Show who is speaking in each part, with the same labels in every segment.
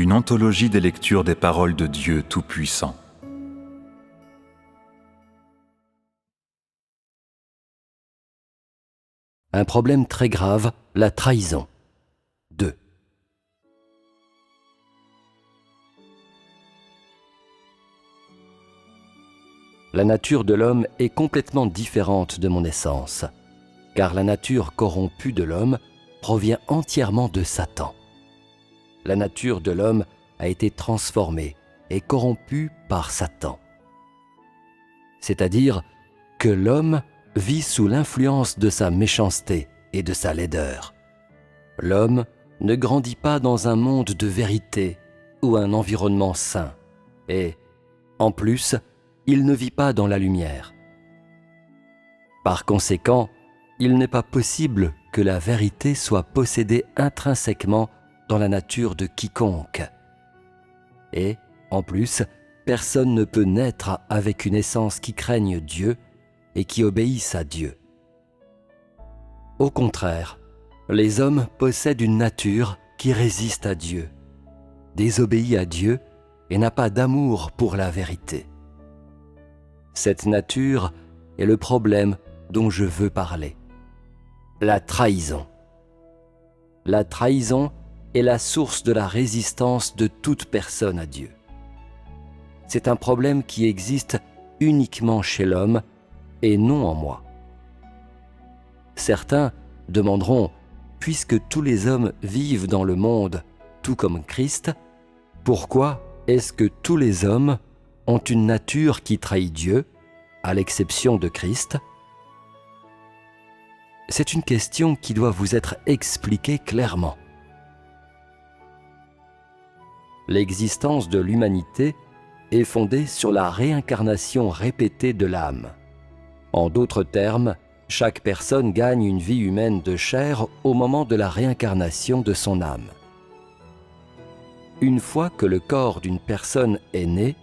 Speaker 1: Une anthologie des lectures des paroles de Dieu Tout-Puissant.
Speaker 2: Un problème très grave, la trahison. 2. La nature de l'homme est complètement différente de mon essence, car la nature corrompue de l'homme provient entièrement de Satan. La nature de l'homme a été transformée et corrompue par Satan. C'est-à-dire que l'homme vit sous l'influence de sa méchanceté et de sa laideur. L'homme ne grandit pas dans un monde de vérité ou un environnement sain, et, en plus, il ne vit pas dans la lumière. Par conséquent, il n'est pas possible que la vérité soit possédée intrinsèquement dans la nature de quiconque. Et, en plus, personne ne peut naître avec une essence qui craigne Dieu et qui obéisse à Dieu. Au contraire, les hommes possèdent une nature qui résiste à Dieu, désobéit à Dieu et n'a pas d'amour pour la vérité. Cette nature est le problème dont je veux parler. La trahison. La trahison est la source de la résistance de toute personne à Dieu. C'est un problème qui existe uniquement chez l'homme et non en moi. Certains demanderont, puisque tous les hommes vivent dans le monde tout comme Christ, pourquoi est-ce que tous les hommes ont une nature qui trahit Dieu, à l'exception de Christ? C'est une question qui doit vous être expliquée clairement. L'existence de l'humanité est fondée sur la réincarnation répétée de l'âme. En d'autres termes, chaque personne gagne une vie humaine de chair au moment de la réincarnation de son âme. Une fois que le corps d'une personne est né,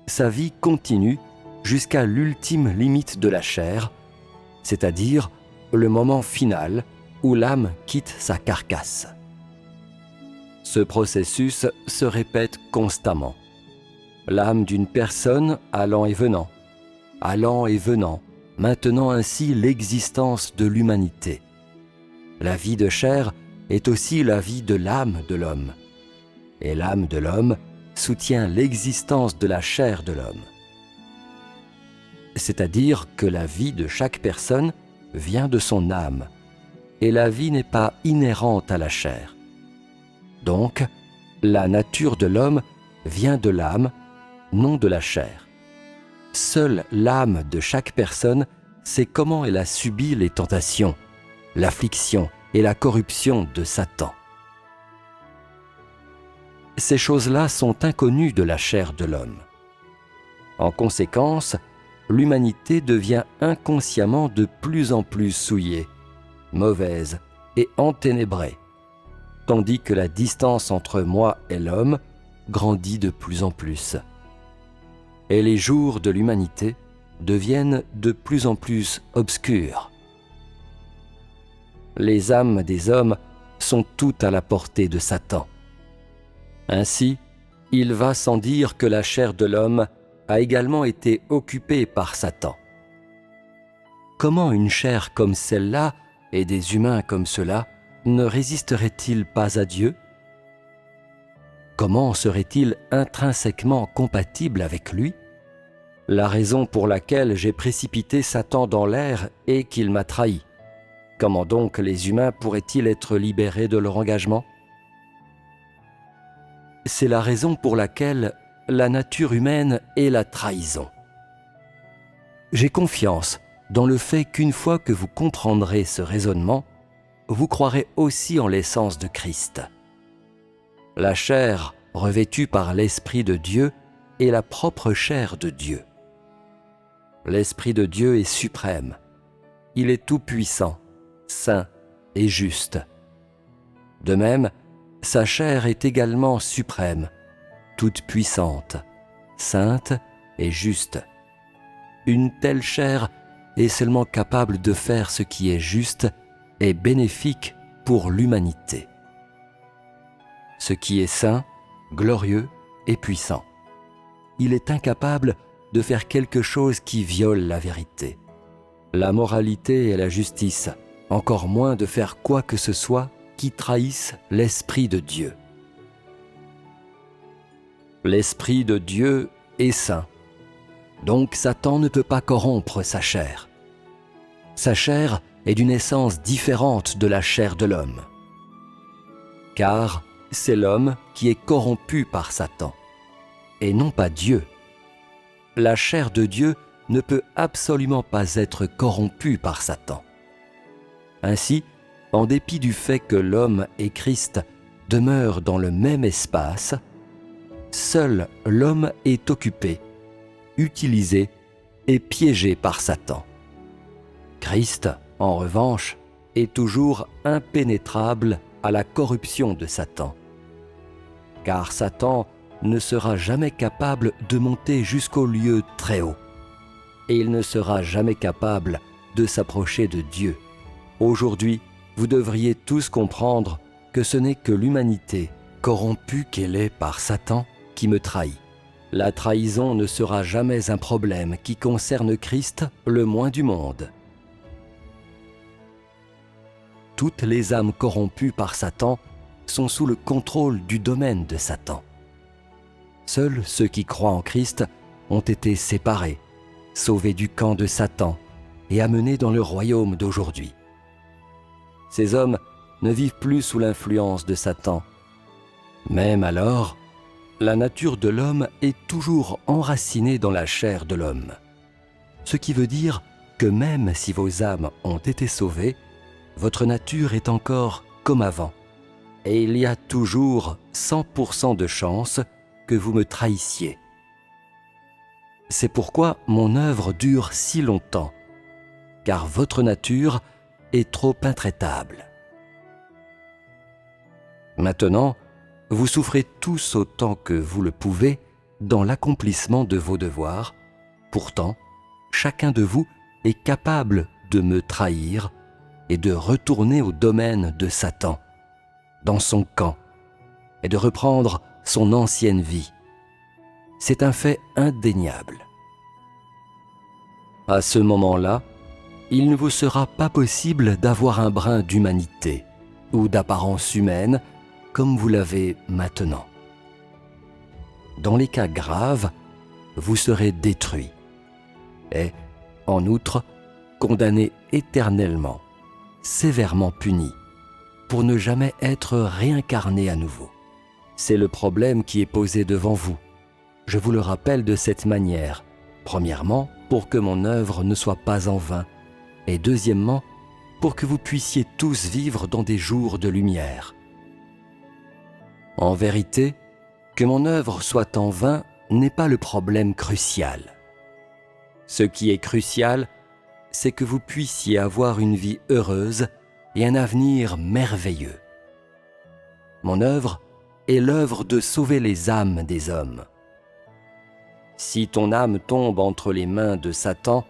Speaker 2: sa vie continue jusqu'à l'ultime limite de la chair, c'est-à-dire le moment final où l'âme quitte sa carcasse. Ce processus se répète constamment. L'âme d'une personne allant et venant, maintenant ainsi l'existence de l'humanité. La vie de chair est aussi la vie de l'âme de l'homme, et l'âme de l'homme soutient l'existence de la chair de l'homme. C'est-à-dire que la vie de chaque personne vient de son âme, et la vie n'est pas inhérente à la chair. Donc, la nature de l'homme vient de l'âme, non de la chair. Seule l'âme de chaque personne sait comment elle a subi les tentations, l'affliction et la corruption de Satan. Ces choses-là sont inconnues de la chair de l'homme. En conséquence, l'humanité devient inconsciemment de plus en plus souillée, mauvaise et enténébrée, tandis que la distance entre moi et l'homme grandit de plus en plus. Et les jours de l'humanité deviennent de plus en plus obscurs. Les âmes des hommes sont toutes à la portée de Satan. Ainsi, il va sans dire que la chair de l'homme a également été occupée par Satan. Comment une chair comme celle-là et des humains comme ceux-là ne résisteraient-ils pas à Dieu? Comment seraient-ils intrinsèquement compatibles avec lui? La raison pour laquelle j'ai précipité Satan dans l'air est qu'il m'a trahi. Comment donc les humains pourraient-ils être libérés de leur engagement? C'est la raison pour laquelle la nature humaine est la trahison. J'ai confiance dans le fait qu'une fois que vous comprendrez ce raisonnement, vous croirez aussi en l'essence de Christ. La chair revêtue par l'Esprit de Dieu est la propre chair de Dieu. L'Esprit de Dieu est suprême. Il est tout-puissant, saint et juste. De même, sa chair est également suprême, toute puissante, sainte et juste. Une telle chair est seulement capable de faire ce qui est juste et bénéfique pour l'humanité. Ce qui est saint glorieux et puissant. Il est incapable de faire quelque chose qui viole la vérité, la moralité et la justice, encore moins de faire quoi que ce soit qui trahisse l'Esprit de Dieu. L'Esprit de Dieu est saint, donc Satan ne peut pas corrompre sa chair. Sa chair est d'une essence différente de la chair de l'homme, car c'est l'homme qui est corrompu par Satan, et non pas Dieu. La chair de Dieu ne peut absolument pas être corrompue par Satan. Ainsi, en dépit du fait que l'homme et Christ demeurent dans le même espace, seul l'homme est occupé, utilisé et piégé par Satan. Christ, en revanche, est toujours impénétrable à la corruption de Satan, car Satan ne sera jamais capable de monter jusqu'au lieu très haut, et il ne sera jamais capable de s'approcher de Dieu. Aujourd'hui, vous devriez tous comprendre que ce n'est que l'humanité, corrompue qu'elle est par Satan, qui me trahit. La trahison ne sera jamais un problème qui concerne Christ le moins du monde. Toutes les âmes corrompues par Satan sont sous le contrôle du domaine de Satan. Seuls ceux qui croient en Christ ont été séparés, sauvés du camp de Satan et amenés dans le royaume d'aujourd'hui. Ces hommes ne vivent plus sous l'influence de Satan. Même alors, la nature de l'homme est toujours enracinée dans la chair de l'homme. Ce qui veut dire que même si vos âmes ont été sauvées, votre nature est encore comme avant, et il y a toujours 100% de chance que vous me trahissiez. C'est pourquoi mon œuvre dure si longtemps, car votre nature est trop intraitable. Maintenant, vous souffrez tous autant que vous le pouvez dans l'accomplissement de vos devoirs. Pourtant, chacun de vous est capable de me trahir et de retourner au domaine de Satan, dans son camp, et de reprendre son ancienne vie. C'est un fait indéniable. À ce moment-là, il ne vous sera pas possible d'avoir un brin d'humanité ou d'apparence humaine comme vous l'avez maintenant. Dans les cas graves, vous serez détruit et, en outre, condamné éternellement, sévèrement puni, pour ne jamais être réincarné à nouveau. C'est le problème qui est posé devant vous. Je vous le rappelle de cette manière. Premièrement, pour que mon œuvre ne soit pas en vain, et deuxièmement, pour que vous puissiez tous vivre dans des jours de lumière. En vérité, que mon œuvre soit en vain n'est pas le problème crucial. Ce qui est crucial, c'est que vous puissiez avoir une vie heureuse et un avenir merveilleux. Mon œuvre est l'œuvre de sauver les âmes des hommes. Si ton âme tombe entre les mains de Satan,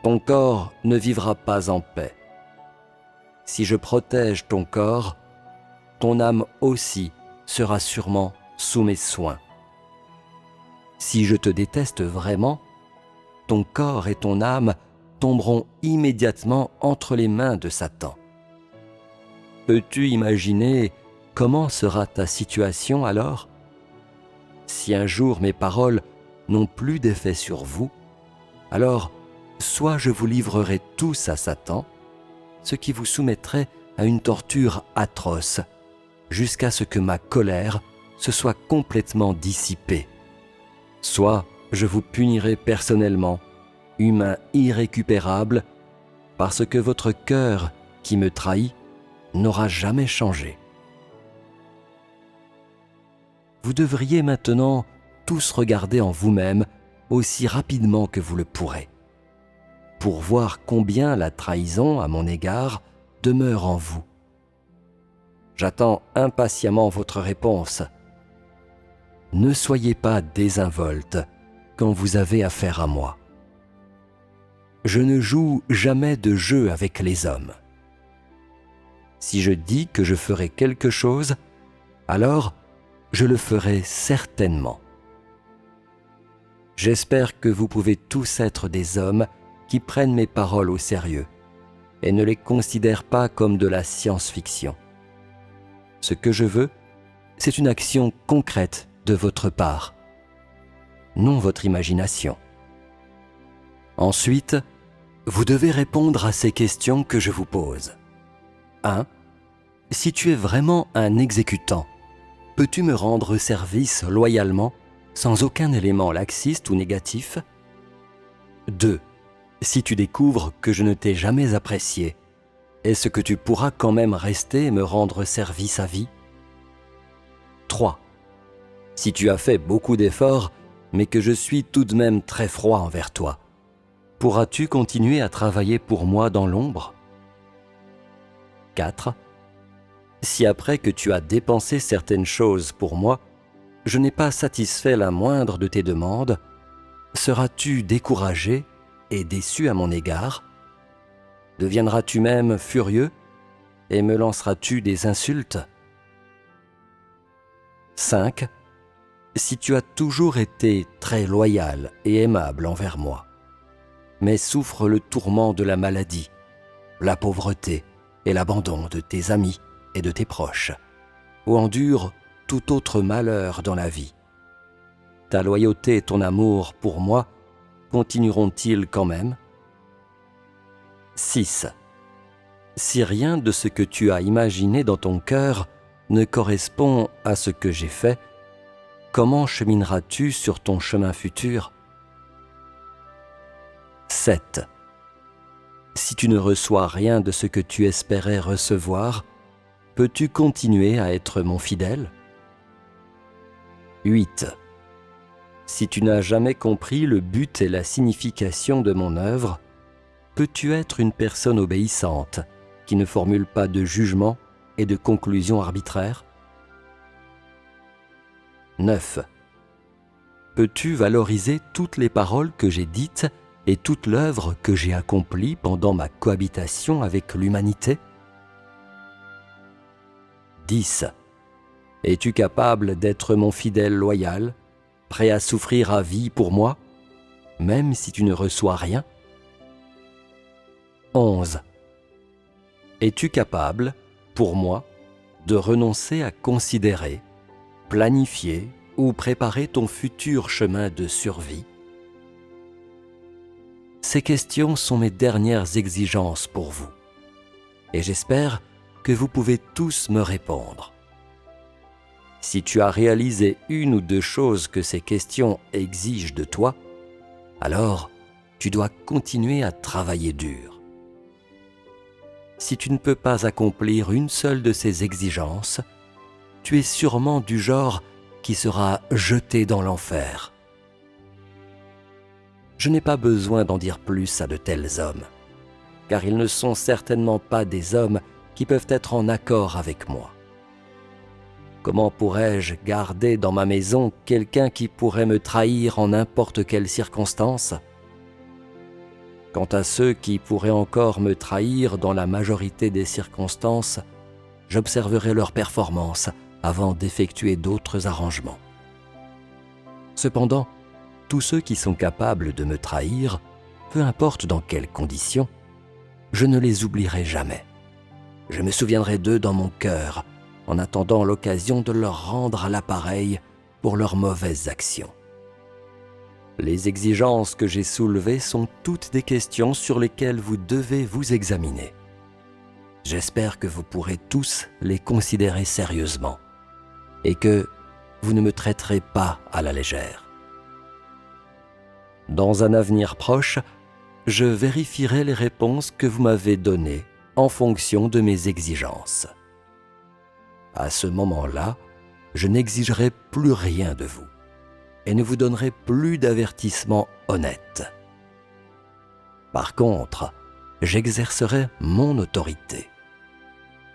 Speaker 2: ton corps ne vivra pas en paix. Si je protège ton corps, ton âme aussi sera sûrement sous mes soins. Si je te déteste vraiment, ton corps et ton âme tomberont immédiatement entre les mains de Satan. Peux-tu imaginer comment sera ta situation alors? Si un jour mes paroles n'ont plus d'effet sur vous, alors soit je vous livrerai tous à Satan, ce qui vous soumettrait à une torture atroce, jusqu'à ce que ma colère se soit complètement dissipée. Soit je vous punirai personnellement, humain irrécupérable, parce que votre cœur qui me trahit n'aura jamais changé. Vous devriez maintenant tous regarder en vous-même aussi rapidement que vous le pourrez, pour voir combien la trahison à mon égard demeure en vous. J'attends impatiemment votre réponse. Ne soyez pas désinvolte quand vous avez affaire à moi. Je ne joue jamais de jeu avec les hommes. Si je dis que je ferai quelque chose, alors je le ferai certainement. J'espère que vous pouvez tous être des hommes qui prennent mes paroles au sérieux et ne les considèrent pas comme de la science-fiction. Ce que je veux, c'est une action concrète de votre part, non votre imagination. Ensuite, vous devez répondre à ces questions que je vous pose. 1. Si tu es vraiment un exécutant, peux-tu me rendre service loyalement, sans aucun élément laxiste ou négatif? 2. Si tu découvres que je ne t'ai jamais apprécié, est-ce que tu pourras quand même rester et me rendre service à vie? 3. Si tu as fait beaucoup d'efforts, mais que je suis tout de même très froid envers toi, pourras-tu continuer à travailler pour moi dans l'ombre? 4. Si après que tu as dépensé certaines choses pour moi, je n'ai pas satisfait la moindre de tes demandes, seras-tu découragé et déçu à mon égard? Deviendras-tu même furieux et me lanceras-tu des insultes? 5. Si tu as toujours été très loyal et aimable envers moi, mais souffres le tourment de la maladie, la pauvreté et l'abandon de tes amis et de tes proches, ou endures tout autre malheur dans la vie, ta loyauté et ton amour pour moi continueront-ils quand même? 6. Si rien de ce que tu as imaginé dans ton cœur ne correspond à ce que j'ai fait, comment chemineras-tu sur ton chemin futur? 7. Si tu ne reçois rien de ce que tu espérais recevoir, peux-tu continuer à être mon fidèle? 8. Si tu n'as jamais compris le but et la signification de mon œuvre, peux-tu être une personne obéissante qui ne formule pas de jugement et de conclusions arbitraires? 9. Peux-tu valoriser toutes les paroles que j'ai dites et toute l'œuvre que j'ai accomplie pendant ma cohabitation avec l'humanité? 10. Es-tu capable d'être mon fidèle loyal, prêt à souffrir à vie pour moi, même si tu ne reçois rien? 11. Es-tu capable, pour moi, de renoncer à considérer, planifier ou préparer ton futur chemin de survie? Ces questions sont mes dernières exigences pour vous, et j'espère que vous pouvez tous me répondre. Si tu as réalisé une ou deux choses que ces questions exigent de toi, alors tu dois continuer à travailler dur. Si tu ne peux pas accomplir une seule de ces exigences, tu es sûrement du genre qui sera jeté dans l'enfer. Je n'ai pas besoin d'en dire plus à de tels hommes, car ils ne sont certainement pas des hommes qui peuvent être en accord avec moi. Comment pourrais-je garder dans ma maison quelqu'un qui pourrait me trahir en n'importe quelle circonstance? Quant à ceux qui pourraient encore me trahir dans la majorité des circonstances, j'observerai leur performance avant d'effectuer d'autres arrangements. Cependant, tous ceux qui sont capables de me trahir, peu importe dans quelles conditions, je ne les oublierai jamais. Je me souviendrai d'eux dans mon cœur, en attendant l'occasion de leur rendre à l'appareil pour leurs mauvaises actions. Les exigences que j'ai soulevées sont toutes des questions sur lesquelles vous devez vous examiner. J'espère que vous pourrez tous les considérer sérieusement et que vous ne me traiterez pas à la légère. Dans un avenir proche, je vérifierai les réponses que vous m'avez données en fonction de mes exigences. À ce moment-là, je n'exigerai plus rien de vous et ne vous donnerai plus d'avertissements honnêtes. Par contre, j'exercerai mon autorité.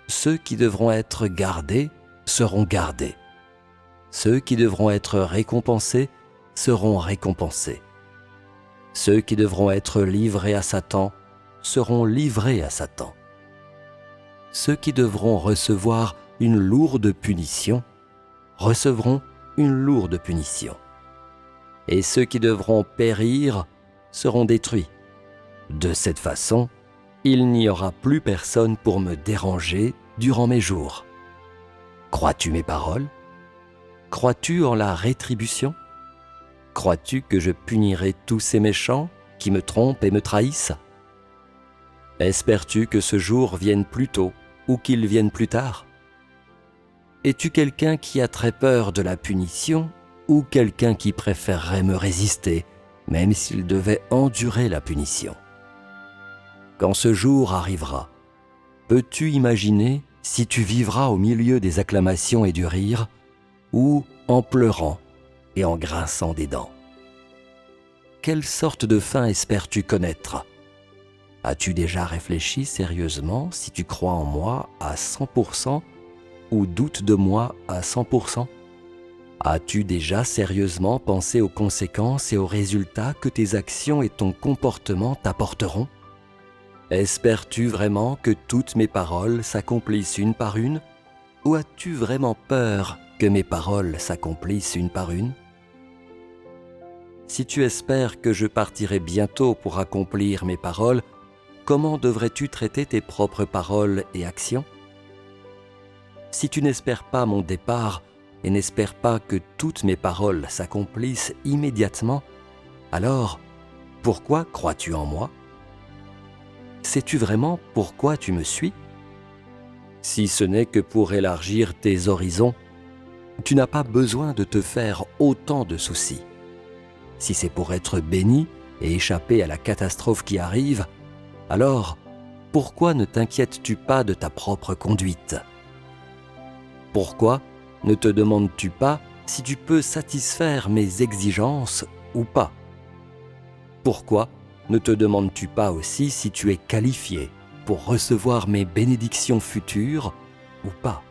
Speaker 2: Ceux qui devront être gardés seront gardés. Ceux qui devront être récompensés seront récompensés. Ceux qui devront être livrés à Satan seront livrés à Satan. Ceux qui devront recevoir une lourde punition recevront une lourde punition. Et ceux qui devront périr seront détruits. De cette façon, il n'y aura plus personne pour me déranger durant mes jours. Crois-tu mes paroles? Crois-tu en la rétribution? Crois-tu que je punirai tous ces méchants qui me trompent et me trahissent? Espères-tu que ce jour vienne plus tôt ou qu'il vienne plus tard? Es-tu quelqu'un qui a très peur de la punition ou quelqu'un qui préférerait me résister, même s'il devait endurer la punition? Quand ce jour arrivera, peux-tu imaginer si tu vivras au milieu des acclamations et du rire, ou en pleurant et en grinçant des dents? Quelle sorte de fin espères-tu connaître? As-tu déjà réfléchi sérieusement si tu crois en moi à 100% ou doutes de moi à 100%? As-tu déjà sérieusement pensé aux conséquences et aux résultats que tes actions et ton comportement t'apporteront? Espères-tu vraiment que toutes mes paroles s'accomplissent une par une, ou as-tu vraiment peur que mes paroles s'accomplissent une par une? Si tu espères que je partirai bientôt pour accomplir mes paroles, comment devrais-tu traiter tes propres paroles et actions? Si tu n'espères pas mon départ et n'espères pas que toutes mes paroles s'accomplissent immédiatement, alors pourquoi crois-tu en moi? Sais-tu vraiment pourquoi tu me suis? Si ce n'est que pour élargir tes horizons, tu n'as pas besoin de te faire autant de soucis. Si c'est pour être béni et échapper à la catastrophe qui arrive, alors pourquoi ne t'inquiètes-tu pas de ta propre conduite? Pourquoi ne te demandes-tu pas si tu peux satisfaire mes exigences ou pas? Pourquoi ne te demandes-tu pas aussi si tu es qualifié pour recevoir mes bénédictions futures ou pas?